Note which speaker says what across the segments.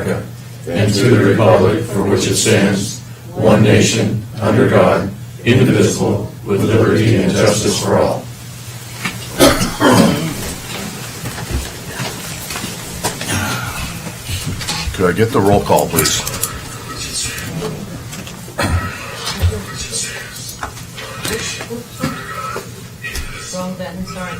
Speaker 1: America and to the republic for which it stands, one nation, under God, indivisible, with liberty and justice for all.
Speaker 2: Could I get the roll call, please?
Speaker 3: Wrong button, sorry.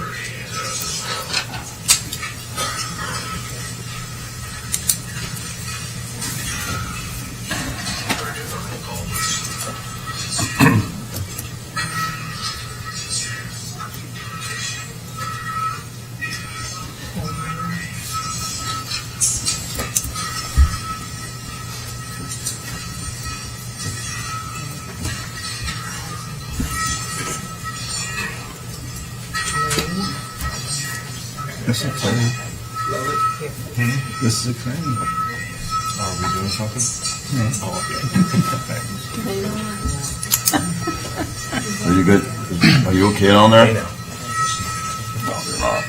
Speaker 4: This is exciting. This is exciting.
Speaker 5: Are we doing something?
Speaker 4: Yeah.
Speaker 5: Oh, okay.
Speaker 2: Are you good? Are you okay down there? No, you're not.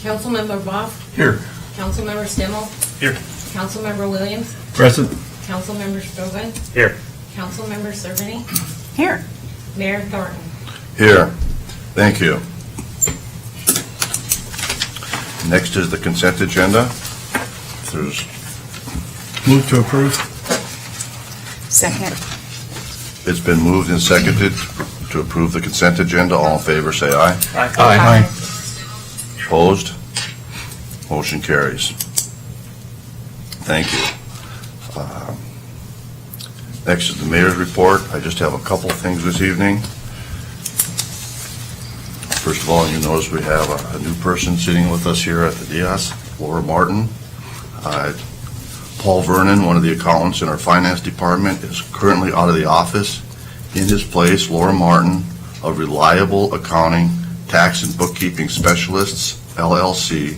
Speaker 3: Councilmember Boff,
Speaker 4: Here.
Speaker 3: Councilmember Stimmel,
Speaker 5: Here.
Speaker 3: Councilmember Williams,
Speaker 4: Present.
Speaker 3: Councilmember Strogan,
Speaker 5: Here.
Speaker 3: Councilmember Cerveny,
Speaker 6: Here.
Speaker 3: Mayor Thornton.
Speaker 2: Here. Thank you. Next is the consent agenda. If there's,
Speaker 4: Move to approve.
Speaker 6: Second.
Speaker 2: it's been moved and seconded to approve the consent agenda. All in favor, say aye.
Speaker 4: Aye.
Speaker 2: Opposed? Motion carries. Thank you. Next is the mayor's report. I just have a couple of things this evening. First of all, you notice we have a new person sitting with us here at the Diaz, Laura Martin. Paul Vernon, one of the accountants in our finance department, is currently out of the office. In his place, Laura Martin, of Reliable Accounting, Tax and Bookkeeping Specialists, LLC,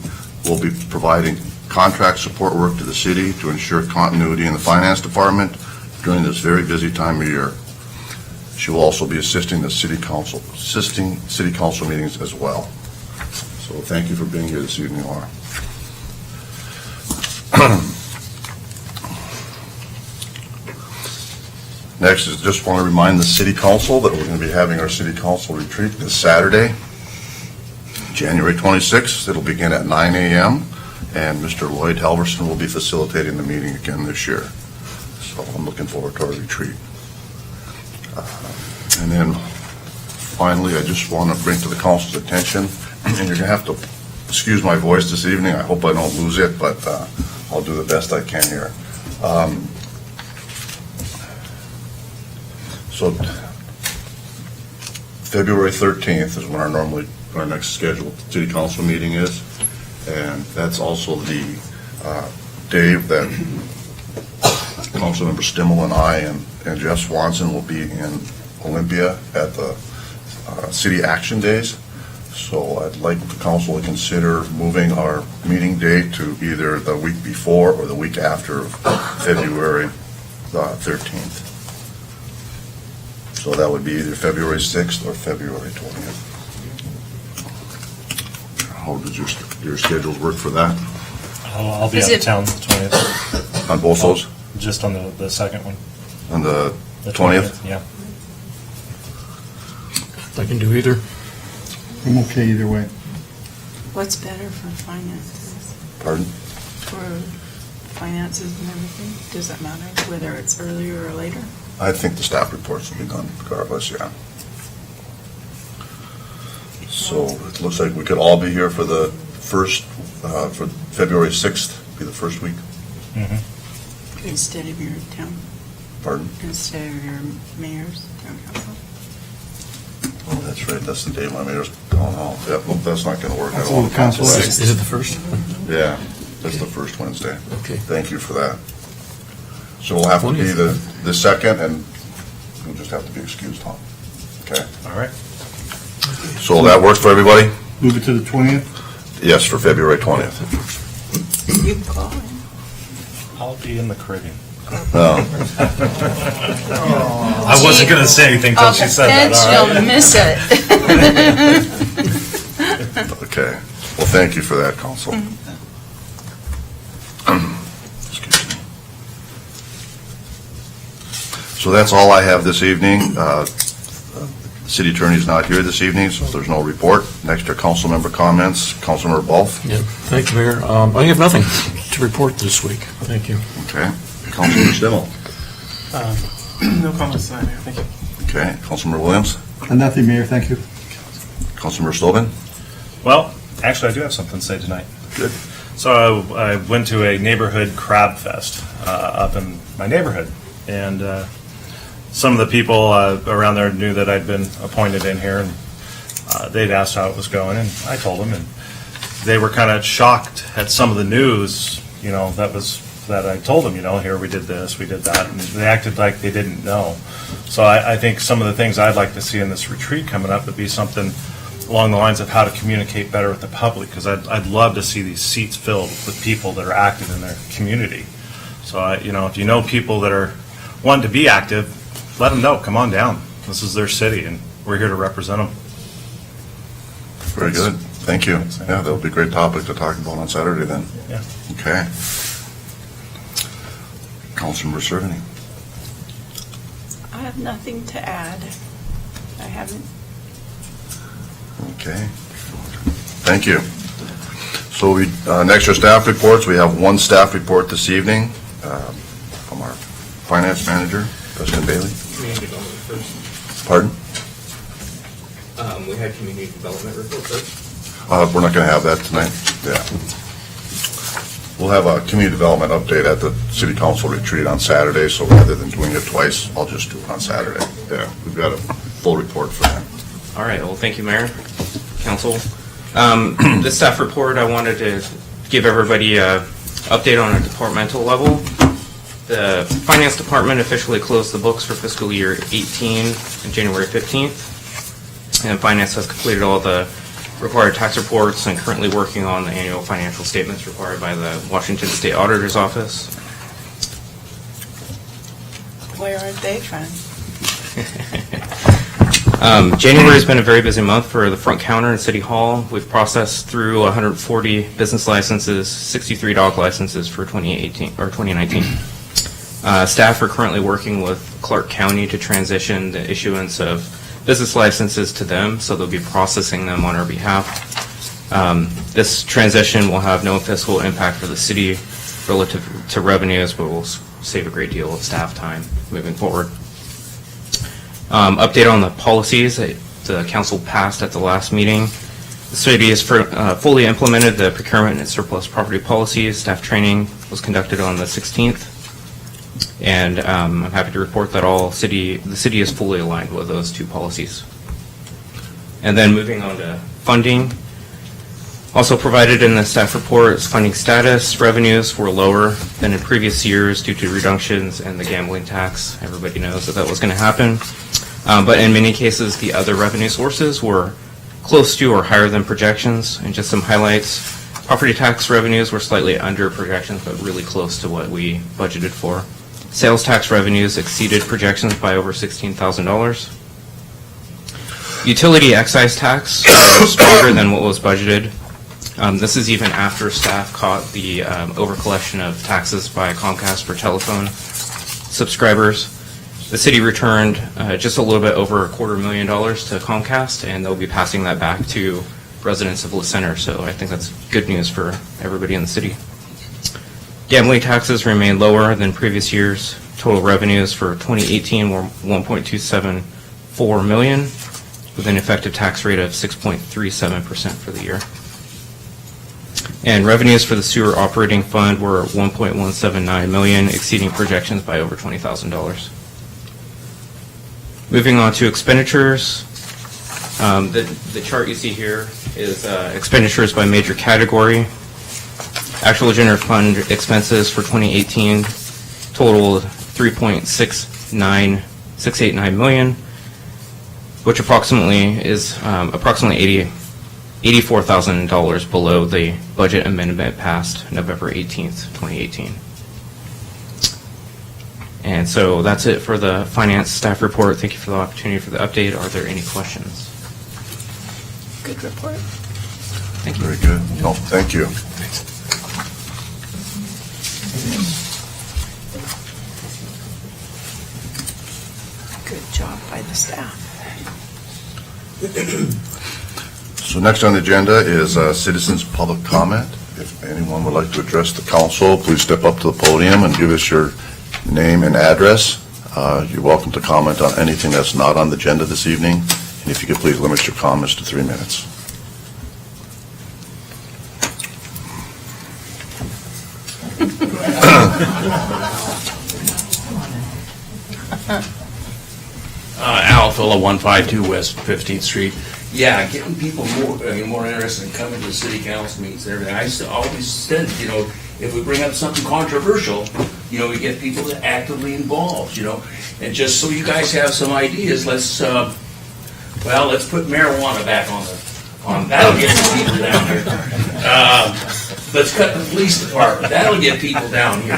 Speaker 2: will be providing contract support work to the city to ensure continuity in the finance department during this very busy time of year. She will also be assisting city council meetings as well. So thank you for being here this evening, Laura. Next is just want to remind the city council that we're going to be having our city council retreat this Saturday, January 26th. It'll begin at 9 a.m. and Mr. Lloyd Halverson will be facilitating the meeting again this year. So I'm looking forward to our retreat. And then finally, I just want to bring to the council's attention, and you're going to have to excuse my voice this evening. I hope I don't lose it, but I'll do the best I can here. So February 13th is when our next scheduled city council meeting is, and that's also the day that Councilmember Stimmel and I and Jeff Swanson will be in Olympia at the City Action Days. So I'd like the council to consider moving our meeting date to either the week before or the week after February 13th. So that would be either February 6th or February 20th. How does your schedules work for that?
Speaker 5: I'll be
Speaker 6: Is
Speaker 5: out of
Speaker 6: it-
Speaker 5: town the 20th.
Speaker 2: On both those?
Speaker 5: Just on the second one.
Speaker 2: On the
Speaker 5: The
Speaker 2: 20th?
Speaker 5: Yeah.
Speaker 4: I can do either. I'm okay either way.
Speaker 6: What's better for finances?
Speaker 2: Pardon?
Speaker 6: For finances and everything? Does it matter whether it's earlier or later?
Speaker 2: I think the staff reports will be done regardless, yeah. So it looks like we could all be here for the first, for February 6th, be the first week.
Speaker 6: Instead of your town,
Speaker 2: Pardon?
Speaker 6: instead of your mayor's town council?
Speaker 2: Oh, that's right, that's the day my mayor's going home. Yeah, well, that's not going to work. I
Speaker 4: That's
Speaker 2: don't
Speaker 4: all
Speaker 2: want
Speaker 4: the council
Speaker 2: to-
Speaker 4: is it the first?
Speaker 2: Yeah, that's the first Wednesday.
Speaker 4: Okay.
Speaker 2: Thank you for that. So we'll have to be the second, and you'll just have to be excused, Tom. Okay?
Speaker 5: All right.
Speaker 2: So that works for everybody?
Speaker 4: Move it to the 20th?
Speaker 2: Yes, for February 20th.
Speaker 6: You call him.
Speaker 5: I'll be in the Caribbean.
Speaker 2: Oh,
Speaker 5: I wasn't going to say anything until she said that. All right.
Speaker 6: She'll miss it.
Speaker 2: okay. Well, thank you for that, Council. Excuse me. So that's all I have this evening. City Attorney's not here this evening, so there's no report. Next are council member comments. Councilmember Bulf.
Speaker 1: Yeah, thank you, Mayor. I have nothing to report this week. Thank you.
Speaker 2: Okay. Councilmember Stimmel.
Speaker 7: No comments tonight, Mayor. Thank you.
Speaker 2: Okay. Councilmember Williams.
Speaker 4: Nothing, Mayor, thank you.
Speaker 2: Councilmember Stovin.
Speaker 5: Well, actually, I do have something to say tonight.
Speaker 2: Good.
Speaker 5: So I went to a neighborhood crab fest up in my neighborhood, and some of the people around there knew that I'd been appointed in here, and they'd asked how it was going, and I told them, and they were kind of shocked at some of the news, that I told them, here we did this, we did that, and they acted like they didn't know. So I think some of the things I'd like to see in this retreat coming up would be something along the lines of how to communicate better with the public, because I'd love to see these seats filled with people that are active in their community. So, if you know people that are wanting to be active, let them know, come on down. This is their city, and we're here to represent them.
Speaker 2: Very good. Thank you. Yeah, that'll be a great topic to talk about on Saturday then.
Speaker 5: Yeah.
Speaker 2: Okay. Councilmember Cerveny.
Speaker 6: I have nothing to add. I haven't.
Speaker 2: Okay. Thank you. So next are staff reports. We have one staff report this evening from our finance manager, President Bailey.
Speaker 8: Community development first.
Speaker 2: Pardon?
Speaker 8: We had community development report first.
Speaker 2: We're not going to have that tonight. Yeah. We'll have a community development update at the city council retreat on Saturday, so rather than doing it twice, I'll just do it on Saturday. Yeah, we've got a full report for that.
Speaker 8: All right, well, thank you, Mayor, Council. This staff report, I wanted to give everybody an update on a departmental level. The Finance Department officially closed the books for fiscal year 18 on January 15th. And Finance has completed all the required tax reports and currently working on the annual financial statements required by the Washington State Auditor's Office.
Speaker 6: Where are they from?
Speaker 8: January has been a very busy month for the front counter in City Hall. We've processed through 140 business licenses, 63 dog licenses for 2019. Staff are currently working with Clark County to transition the issuance of business licenses to them, so they'll be processing them on our behalf. This transition will have no fiscal impact for the city relative to revenues, but will save a great deal of staff time moving forward. Update on the policies that the council passed at the last meeting. The city has fully implemented the procurement and surplus property policies. Staff training was conducted on the 16th. And I'm happy to report that the city is fully aligned with those two policies. And then moving on to funding. Also provided in the staff report is funding status. Revenues were lower than in previous years due to reductions in the gambling tax. Everybody knows that was going to happen. But in many cases, the other revenue sources were close to or higher than projections. And just some highlights. Property tax revenues were slightly under projections, but really close to what we budgeted for. Sales tax revenues exceeded projections by over $16,000. Utility excise tax was stronger than what was budgeted. This is even after staff caught the overcollection of taxes by Comcast for telephone subscribers. The city returned just a little bit over $250,000 to Comcast, and they'll be passing that back to residents of La Center, so I think that's good news for everybody in the city. Gambling taxes remain lower than previous years. Total revenues for 2018 were $1.274 million, with an effective tax rate of 6.37% for the year. And revenues for the sewer operating fund were $1.179 million, exceeding projections by over $20,000. Moving on to expenditures. The chart you see here is expenditures by major category. Actual general fund expenses for 2018 total 3.689 million, which approximately is approximately $84,000 below the budget amendment passed November 18th, 2018. And so that's it for the finance staff report. Thank you for the opportunity for the update. Are there any questions?
Speaker 6: Good report.
Speaker 8: Thank you.
Speaker 2: Very good. No, thank you.
Speaker 6: Good job by the staff.
Speaker 2: So next on the agenda is citizens' public comment. If anyone would like to address the council, please step up to the podium and give us your name and address. You're welcome to comment on anything that's not on the agenda this evening. And if you could please limit your comments to 3 minutes.
Speaker 9: Alphilla 152 West 15th Street. Yeah, getting people more interested in coming to the city council meetings and everything. I always said, if we bring up something controversial, we get people to actively involved, And just so you guys have some ideas, let's put marijuana back on that'll get some people down here. Let's cut the police department. That'll get people down here.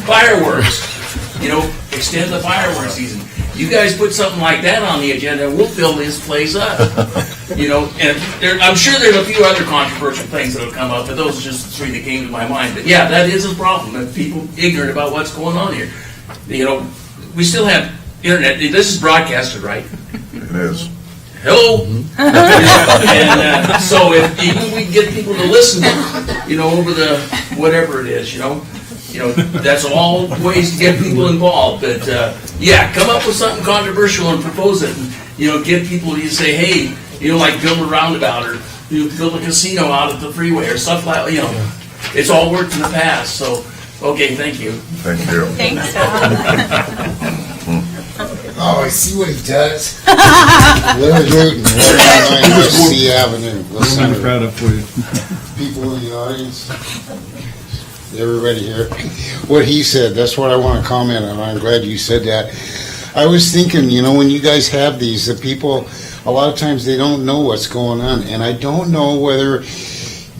Speaker 9: Fireworks. Extend the fireworks season. You guys put something like that on the agenda, we'll fill this place up. And I'm sure there's a few other controversial things that'll come up, but those are just the 3 that came to my mind. But yeah, that is a problem, that people ignorant about what's going on here. We still have internet. This is broadcasted, right?
Speaker 2: It is.
Speaker 9: Hello? And so if even we get people to listen, over the, whatever it is, that's all ways to get people involved. But yeah, come up with something controversial and propose it. And, get people to say, hey, like build a roundabout or build a casino out at the freeway or stuff like that. It's all worked in the past. So, okay, thank you.
Speaker 2: Thank you.
Speaker 3: Thanks, Tom.
Speaker 10: Oh, I see what he does. Larry Newton, 199 West C Avenue. Listen
Speaker 4: I'm
Speaker 10: to
Speaker 4: proud of for you.
Speaker 10: people in the audience. Everybody here. What he said, that's what I want to comment on. I'm glad you said that. I was thinking, when you guys have these, the people, a lot of times they don't know what's going on. And I don't know whether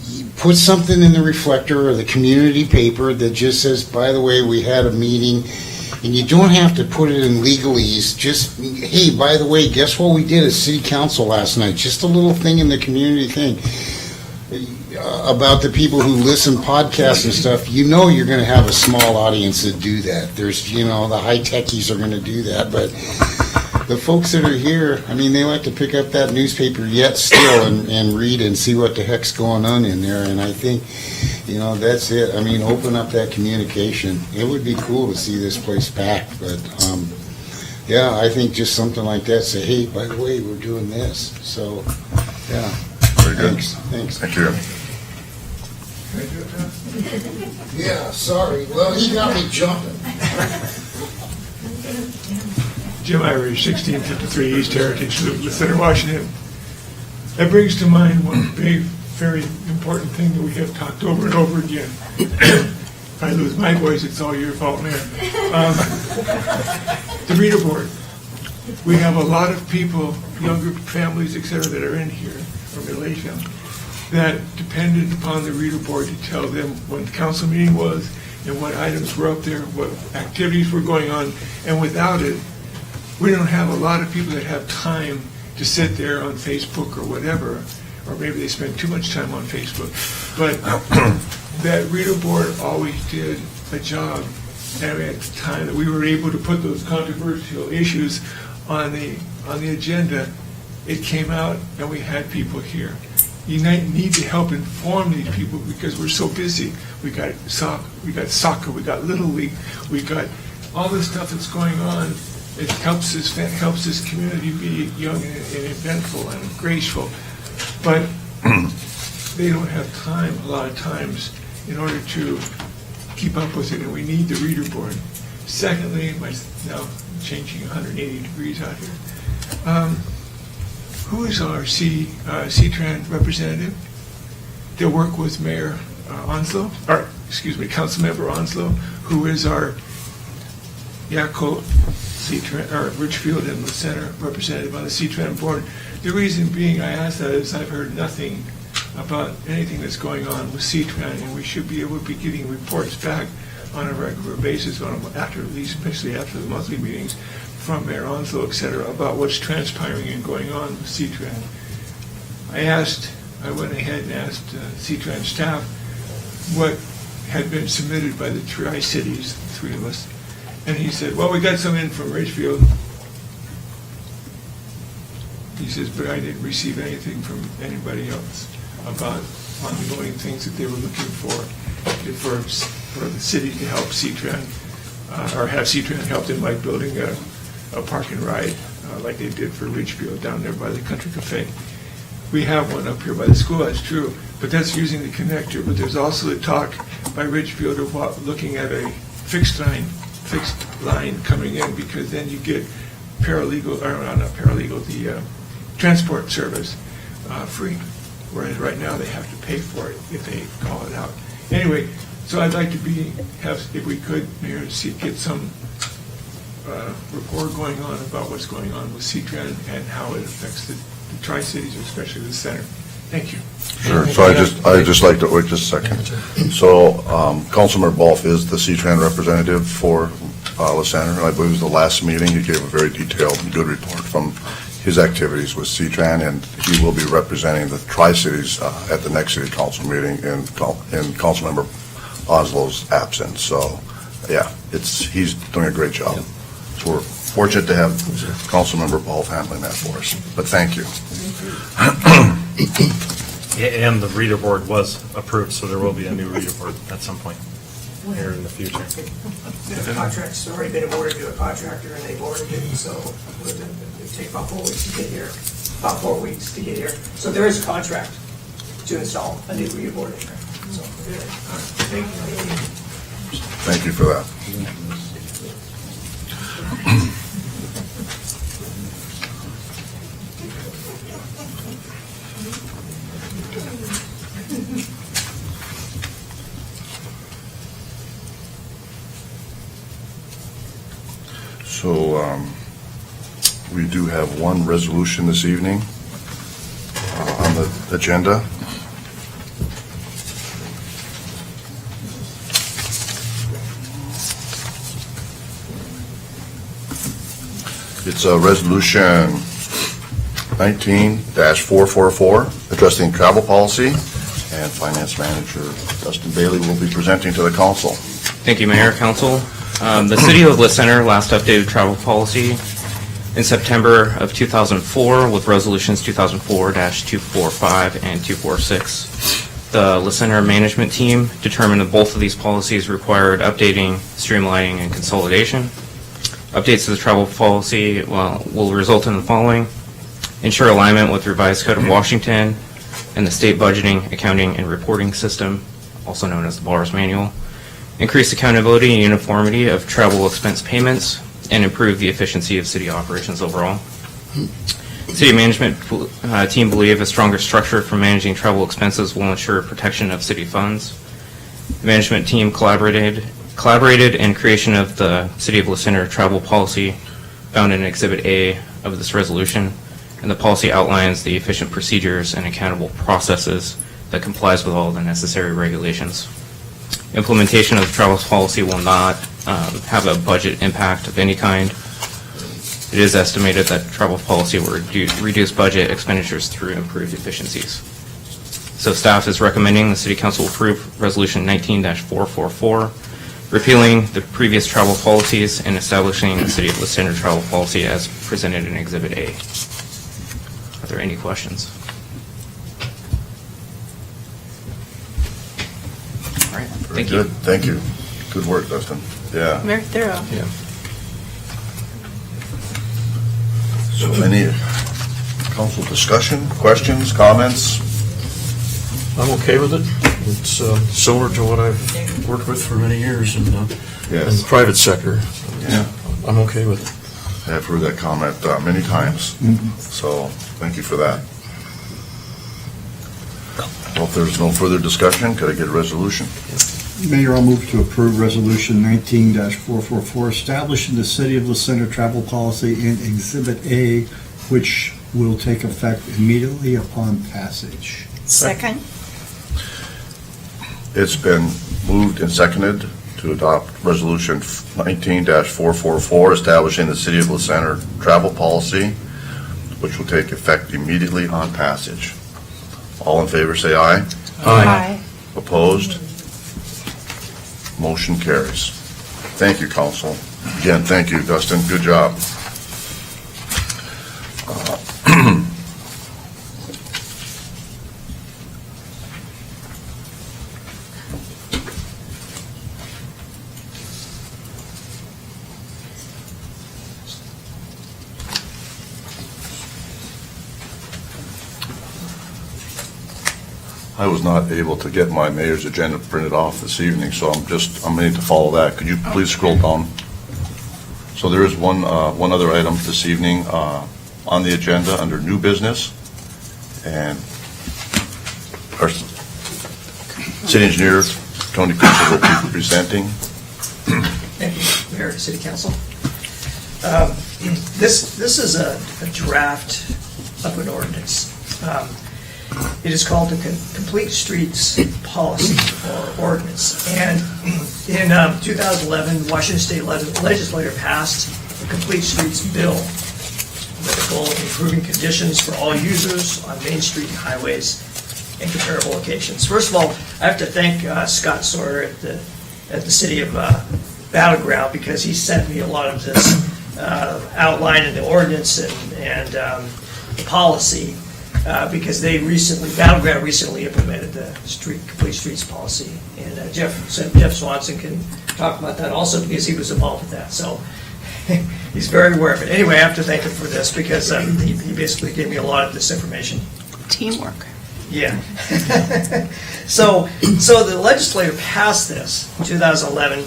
Speaker 10: you put something in the Reflector or the community paper that just says, by the way, we had a meeting. And you don't have to put it in legalese. Just, hey, by the way, guess what we did at City Council last night? Just a little thing in the community thing about the people who listen podcasts and stuff. You're going to have a small audience that do that. There's, the high techies are going to do that. But the folks that are here, they like to pick up that newspaper yet still and read and see what the heck's going on in there. And I think, that's it. Open up that communication. It would be cool to see this place packed, but yeah, I think just something like that. Say, hey, by the way, we're doing this. So, yeah.
Speaker 2: Very good.
Speaker 10: Thanks.
Speaker 2: Thank you.
Speaker 10: Yeah, sorry. Well, he got me jumping.
Speaker 11: Jim Irish, 1653 East Heritage Loop, Center, Washington. That brings to mind one big, very important thing that we have talked over and over again. If I lose my voice, it's all your fault, Mayor. The reader board. We have a lot of people, younger families, et cetera, that are in here, or middle-aged families, that depended upon the reader board to tell them when the council meeting was and what items were up there, what activities were going on, and without it, we don't have a lot of people that have time to sit there on Facebook or whatever, or maybe they spend too much time on Facebook. But that reader board always did a job, and at the time that we were able to put those controversial issues on the agenda, it came out and we had people here. You need to help inform these people because we're so busy. We got soccer, we got Little League, we got all this stuff that's going on. It helps this community be young and eventful and graceful. But they don't have time a lot of times in order to keep up with it, and we need the reader board. Secondly, now changing 180 degrees out here. Who is our C-Tran representative that work with Mayor Onslow? Or Councilmember Onslow, who is our Yaco, or Richfield and the Center representative on the C-Tran board. The reason being I asked that is I've heard nothing about anything that's going on with C-Tran, and we should be able to be getting reports back on a regular basis, especially after the monthly meetings, from Mayor Onslow, et cetera, about what's transpiring and going on with C-Tran. I went ahead and asked C-Tran staff what had been submitted by the Tri-Cities, the three of us, and he said, well, we got some in from Ridgefield. He says, but I didn't receive anything from anybody else about ongoing things that they were looking for the city to help C-Tran, or have C-Tran help them by building a park and ride like they did for Ridgefield down there by the Country Cafe. We have one up here by the school, that's true, but that's using the connector. But there's also the talk by Ridgefield of looking at a fixed line coming in, because then you get the transport service free, whereas right now they have to pay for it if they call it out. Anyway, so I'd like to if we could, Mayor, get some report going on about what's going on with C-Tran and how it affects the Tri-Cities, especially the center. Thank you.
Speaker 2: Sure. So I'd just like to, wait just a second. So Councilmember Balf is the C-Tran representative for La Center. I believe it was the last meeting. He gave a very detailed and good report from his activities with C-Tran, and he will be representing the Tri-Cities at the next City Council meeting in Councilmember Onslow's absence. So, yeah, he's doing a great job. So we're fortunate to have Councilmember Balf handling that for us. But thank you.
Speaker 5: And the reader board was approved, so there will be a new reader board at some point here in the future.
Speaker 12: The contract's already been awarded to a contractor, and they've ordered it, so it take about 4 weeks to get here. About 4 weeks to get here. So there is a contract to install a new reader board in there. So, good. Thank you.
Speaker 2: Thank you for that. So we do have one resolution this evening on the agenda. It's a resolution 19-444 addressing travel policy, and Finance Manager Dustin Bailey will be presenting to the council.
Speaker 8: Thank you, Mayor, Council. The City of La Center last updated travel policy in September of 2004 with resolutions 2004-245 and 246. The La Center management team determined that both of these policies required updating, streamlining, and consolidation. Updates to the travel policy will result in the following: ensure alignment with revised Code of Washington and the State Budgeting, Accounting, and Reporting System, also known as the BARS Manual; increase accountability and uniformity of travel expense payments; and improve the efficiency of city operations overall. City management team believe a stronger structure for managing travel expenses will ensure protection of city funds. The management team collaborated in creation of the City of La Center travel policy found in Exhibit A of this resolution, and the policy outlines the efficient procedures and accountable processes that complies with all the necessary regulations. Implementation of the travel policy will not have a budget impact of any kind. It is estimated that travel policy will reduce budget expenditures through improved efficiencies. So staff is recommending the City Council approve Resolution 19-444, repealing the previous travel policies and establishing the City of La Center travel policy as presented in Exhibit A. Are there any questions? All right,
Speaker 2: Very
Speaker 8: thank
Speaker 2: good.
Speaker 8: you.
Speaker 2: Thank you. Good work, Dustin. Yeah.
Speaker 6: Very thorough.
Speaker 2: So any council discussion, questions, comments?
Speaker 13: I'm okay with it. It's similar to what I've worked with for many years in the private sector.
Speaker 2: Yeah.
Speaker 13: I'm okay with it.
Speaker 2: I've heard that comment many times, so thank you for that. Well, if there's no further discussion, could I get a resolution?
Speaker 4: Mayor, I'll move to approve Resolution 19-444, establishing the City of La Center travel policy in Exhibit A, which will take effect immediately upon passage.
Speaker 6: Second?
Speaker 2: It's been moved and seconded to adopt Resolution 19-444, establishing the City of La Center travel policy, which will take effect immediately on passage. All in favor, say aye.
Speaker 6: Aye.
Speaker 2: Opposed? Motion carries. Thank you, council. Again, thank you, Dustin. Good job. I was not able to get my mayor's agenda printed off this evening, so I'm going to follow that. Could you please scroll down? So there is one other item this evening on the agenda under new business, and our city engineer, Tony Cooper, will be presenting.
Speaker 12: Thank you, Mayor, City Council. This is a draft of an ordinance. It is called the Complete Streets Policy or Ordinance. And in 2011, Washington State Legislature passed the Complete Streets Bill with the goal of improving conditions for all users on Main Street and highways and comparable locations. First of all, I have to thank Scott Sawyer at the City of Battleground, because he sent me a lot of this outline in the ordinance and the policy. Because Battleground recently implemented the Complete Streets policy. And Jeff Swanson can talk about that also, because he was involved with that. So he's very aware of it. Anyway, I have to thank him for this, because he basically gave me a lot of this information.
Speaker 6: Teamwork.
Speaker 12: Yeah. So the legislature passed this in 2011.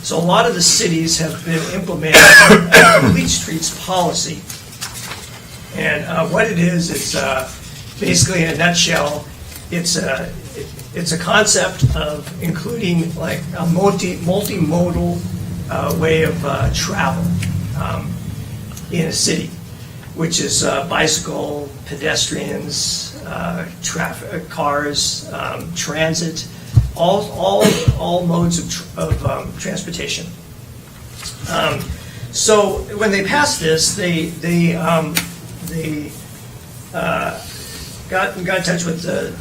Speaker 12: So a lot of the cities have been implementing a Complete Streets policy. And what it is, it's basically in a nutshell, it's a concept of including like a multimodal way of travel in a city, which is bicycle, pedestrians, traffic, cars, transit, all modes of transportation. So when they passed this, they got in touch with the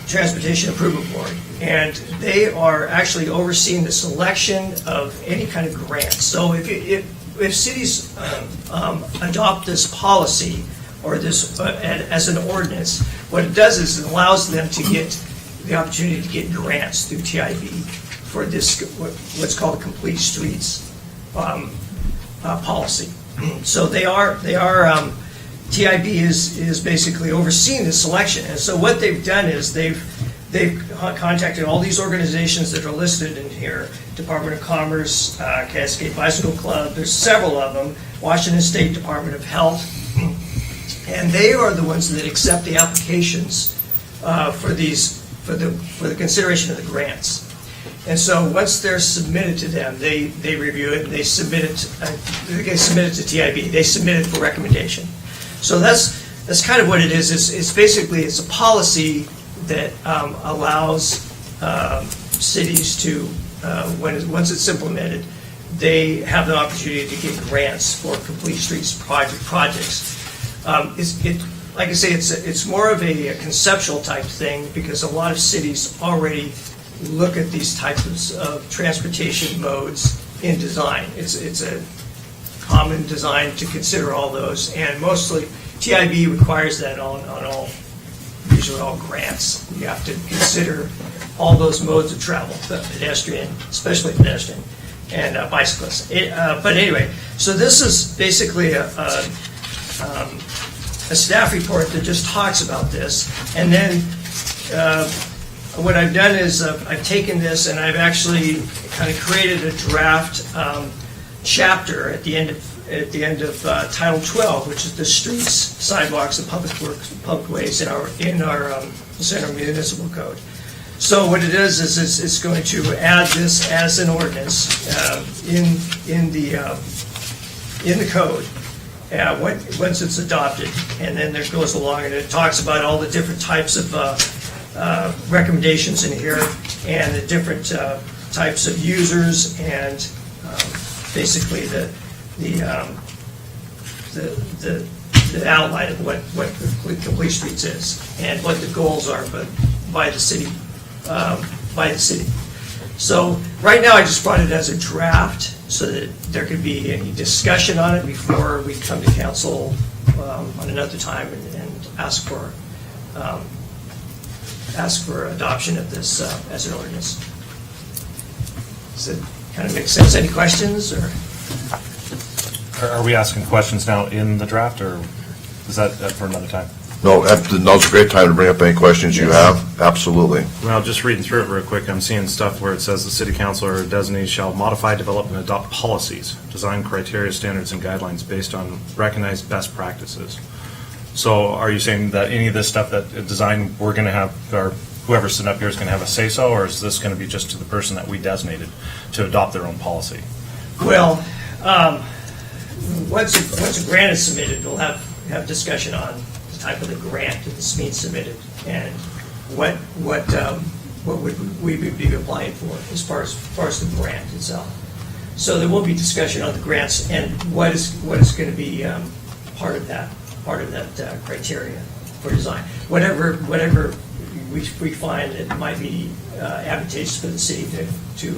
Speaker 12: Transportation Improvement Board, and they are actually overseeing the selection of any kind of grants. So if cities adopt this policy or this as an ordinance, what it does is it allows them to get the opportunity to get grants through TIB for this what's called a Complete Streets policy. So they are TIB is basically overseeing the selection. And so what they've done is they've contacted all these organizations that are listed in here: Department of Commerce, Cascade Bicycle Club, there's several of them, Washington State Department of Health, and they are the ones that accept the applications for the consideration of the grants. And so once they're submitted to them, they review it, and they submit it to TIB. They submit it for recommendation. So that's kind of what it is. It's basically a policy that allows cities to, once it's implemented, they have the opportunity to get grants for Complete Streets projects. Like I say, it's more of a conceptual type thing, because a lot of cities already look at these types of transportation modes in design. It's a common design to consider all those, and mostly TIB requires that usually all grants. You have to consider all those modes of travel, the pedestrian, especially pedestrian, and bicyclists. But anyway, so this is basically a staff report that just talks about this, and then what I've done is I've taken this and I've actually kind of created a draft chapter at the end of Title 12, which is the streets, sidewalks, and public ways in our municipal code. So what it is it's going to add this as an ordinance in the code. Once it's adopted, and then there goes along and it talks about all the different types of recommendations in here and the different types of users and basically the outline of what Complete Streets is and what the goals are by the city. So right now I just brought it as a draft so that there could be any discussion on it before we come to council on another time and ask for adoption of this as an ordinance. Does it kind of make sense? Any questions or?
Speaker 5: Are we asking questions now in the draft, or is that for another time?
Speaker 2: No, now's a great time to bring up any questions you have. Absolutely.
Speaker 5: Well, just reading through it real quick, I'm seeing stuff where it says the city council or designee shall modify, develop, and adopt policies, design criteria, standards, and guidelines based on recognized best practices. So are you saying that any of this stuff that design we're going to have, or whoever's sitting up here is going to have a say-so, or is this going to be just to the person that we designated to adopt their own policy?
Speaker 12: Well, once a grant is submitted, we'll have discussion on the type of the grant that's being submitted and what would we be applying for as far as the grant itself. So there will be discussion on the grants and what is going to be part of that criteria for design. Whatever we find it might be advantageous for the city to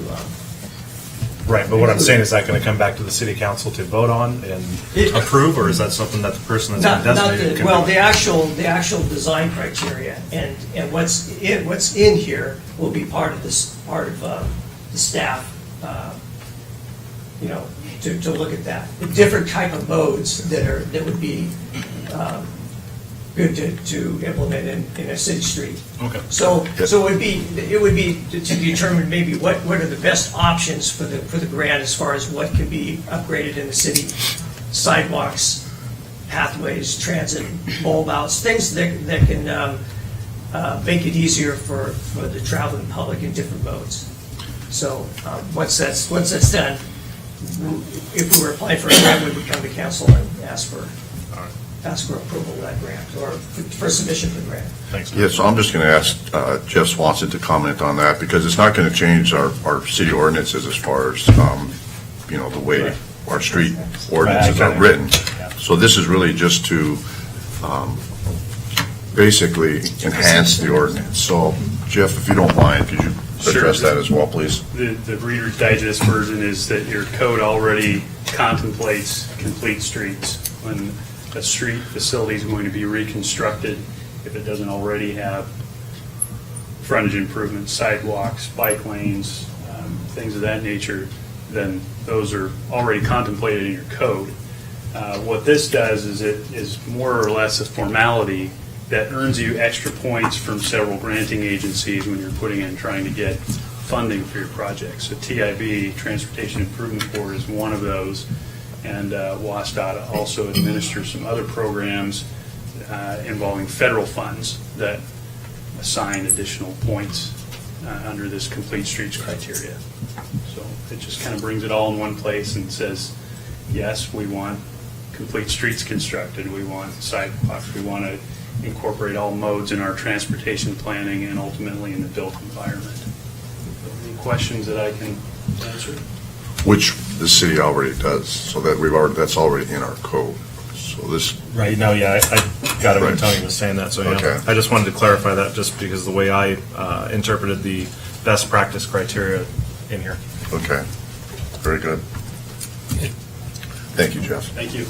Speaker 5: Right, but what I'm saying, is that going to come back to the city council to vote on and approve, or is that something that the person that's been designated can do?
Speaker 12: the actual design criteria and what's in here will be part of the staff, to look at that. The different type of modes that would be good to implement in a city street.
Speaker 5: Okay.
Speaker 12: So it would be to determine maybe what are the best options for the grant as far as what can be upgraded in the city, sidewalks, pathways, transit, bulb outs, things that can make it easier for the traveling public in different modes. So once that's done, if we were applying for a grant, we would come to council and ask for approval of that grant or for submission for the grant.
Speaker 5: Thanks.
Speaker 2: Yeah, so I'm just going to ask Jeff Swanson to comment on that because it's not going to change our city ordinances as far as, the way our street ordinances are written. So this is really just to basically enhance the ordinance. So Jeff, if you don't mind, could you address that as well, please?
Speaker 14: The Reader's Digest version is that your code already contemplates complete streets. When a street facility is going to be reconstructed, if it doesn't already have frontage improvements, sidewalks, bike lanes, things of that nature, then those are already contemplated in your code. What this does is it is more or less a formality that earns you extra points from several granting agencies when you're putting in trying to get funding for your project. So TIB, Transportation Improvement Board, is one of those. And WSDOT also administers some other programs involving federal funds that assign additional points under this complete streets criteria. So it just kind of brings it all in one place and says, yes, we want complete streets constructed, we want sidewalks, we want to incorporate all modes in our transportation planning and ultimately in the built environment. Any questions that I can answer?
Speaker 2: Which the city already does, so that that's already in our code. So this.
Speaker 5: Right, no, yeah, I got it when Tony was saying that, so yeah.
Speaker 2: Okay.
Speaker 5: I just wanted to clarify that just because the way I interpreted the best practice criteria in here.
Speaker 2: Okay, very good. Thank you, Jeff.
Speaker 14: Thank you.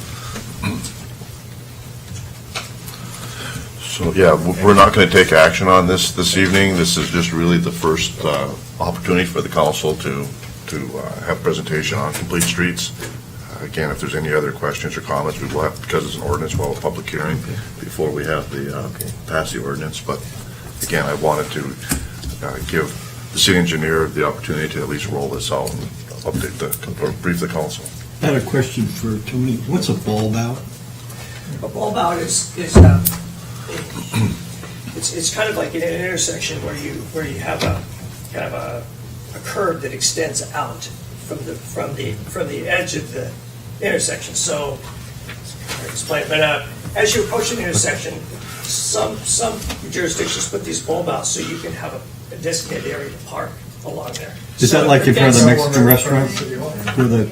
Speaker 2: So, yeah, we're not going to take action on this evening. This is just really the first opportunity for the council to have a presentation on complete streets. Again, if there's any other questions or comments, we will have, because it's an ordinance, we'll have a public hearing before we have the pass the ordinance. But again, I wanted to give the city engineer the opportunity to at least roll this out and update or brief the council.
Speaker 4: I had a question for Tony. What's a bulb out?
Speaker 12: A bulb out is It's kind of like in an intersection where you have a kind of a curve that extends out from the edge of the intersection. So, I'll explain, but as you approach an intersection, some jurisdictions put these bulb outs so you can have a designated area to park along there.
Speaker 4: Is that like in front of the Mexican restaurant? Where the,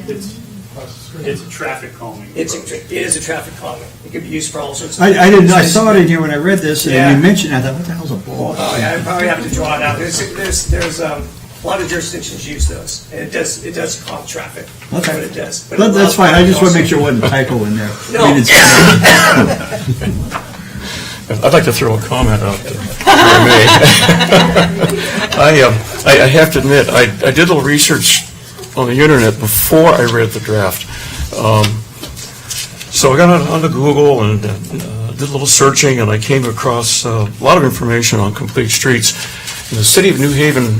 Speaker 14: It's a traffic calming.
Speaker 12: It is a traffic calming. It can be used for all sorts of.
Speaker 4: I saw it in here when I read this, and
Speaker 12: Yeah.
Speaker 4: you mentioned it, I thought, what the hell's a bulb?
Speaker 12: Oh, yeah, I probably have to draw it out. There's a lot of jurisdictions use those, and it does calm traffic.
Speaker 4: Okay.
Speaker 12: But it does.
Speaker 4: But that's fine, I just want to make sure it wasn't a typo in there.
Speaker 12: No.
Speaker 4: I mean,
Speaker 13: I'd like to throw a comment out there, if I may. I have to admit, I did a little research on the internet before I read the draft. So I got onto Google and did a little searching, and I came across a lot of information on complete streets. And the city of New Haven,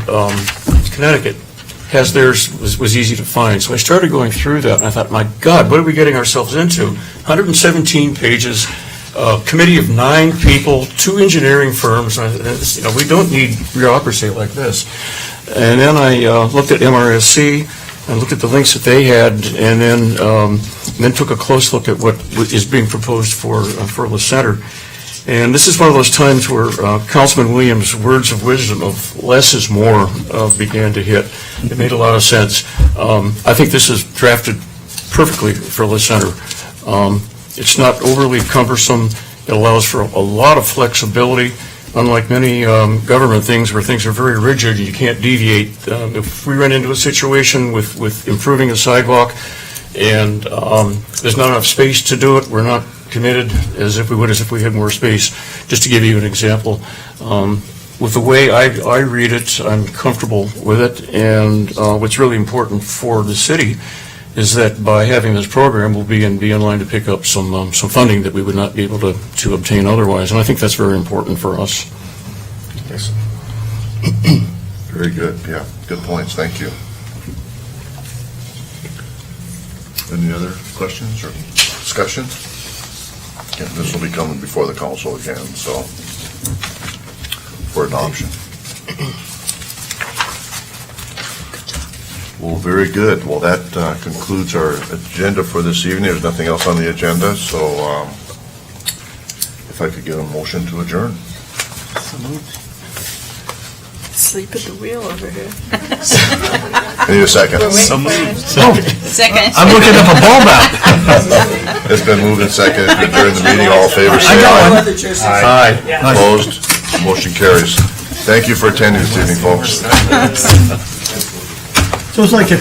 Speaker 13: Connecticut, has theirs, was easy to find. So I started going through that, and I thought, my God, what are we getting ourselves into? 117 pages, committee of 9 people, 2 engineering firms. We don't need bureaucracy like this. And then I looked at MRSC, and looked at the links that they had, and then took a close look at what is being proposed for La Center. And this is one of those times where Councilman Williams' words of wisdom of less is more began to hit. It made a lot of sense. I think this is drafted perfectly for La Center. It's not overly cumbersome. It allows for a lot of flexibility. Unlike many government things where things are very rigid, you can't deviate. If we run into a situation with improving a sidewalk and there's not enough space to do it, we're not committed as if we would as if we had more space. Just to give you an example, with the way I read it, I'm comfortable with it, and what's really important for the city is that by having this program, we'll be in line to pick up some funding that we would not be able to obtain otherwise, and I think that's very important for us.
Speaker 2: Yes. Very good, yeah, good points, thank you. Any other questions or discussion? Again, this will be coming before the council again, so, for adoption. Well, very good. Well, that concludes our agenda for this evening. There's nothing else on the agenda, so if I could get a motion to adjourn.
Speaker 6: Sleep at the wheel over here.
Speaker 2: I need a second.
Speaker 6: Second.
Speaker 2: I'm looking up a bulb out. It's been moved and seconded to adjourn the meeting. All in favor, say aye. Aye. Opposed? Motion carries. Thank you for attending this evening, folks.
Speaker 4: So it's like if